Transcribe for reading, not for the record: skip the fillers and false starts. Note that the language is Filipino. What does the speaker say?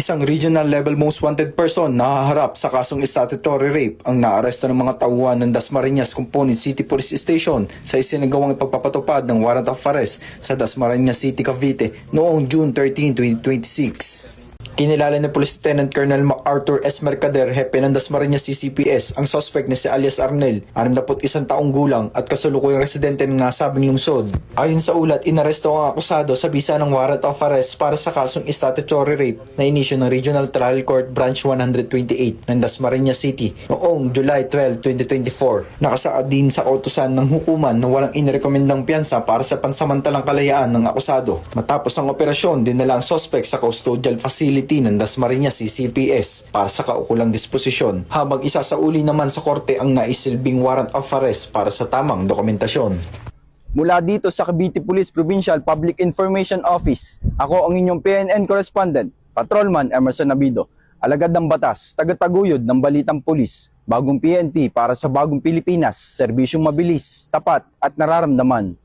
Isang regional level most wanted person na haharap sa kasong statutory rape ang naaresto ng mga tauhan ng Dasmariñas Component City Police Station sa isinagawang ipagpapatupad ng warrant of arrest sa Dasmariñas City, Cavite noong June 13, 2026. Kinilala ni Police Lieutenant Colonel MacArthur S. Mercader, hepe ng Dasmariñas CCPS, ang suspect na si alias Arnel, 61 taong gulang at kasalukuyang residente ng nasabing lungsod. Ayon sa ulat, inaresto ang akusado sa bisa ng warrant of arrest para sa kasong statutory rape na inisyu ng Regional Trial Court Branch 128 ng Dasmariñas City noong July 12, 2024. Nakasaad din sa utusan ng hukuman na walang inirekomendang piyansa para sa pansamantalang kalayaan ng akusado. Matapos ang operasyon, dinala ang suspect sa custodial facility ng Dasmariñas CCPS para sa kaukulang disposisyon, habang isasauli naman sa korte ang naisilbing warrant of arrest para sa tamang dokumentasyon. Mula dito sa Cavite Police Provincial Public Information Office, ako ang inyong PNN correspondent, Patrolman Emerson Nabido, alagad ng batas, tagataguyod ng balitang pulis, bagong PNP para sa bagong Pilipinas, serbisyong mabilis, tapat at nararamdaman.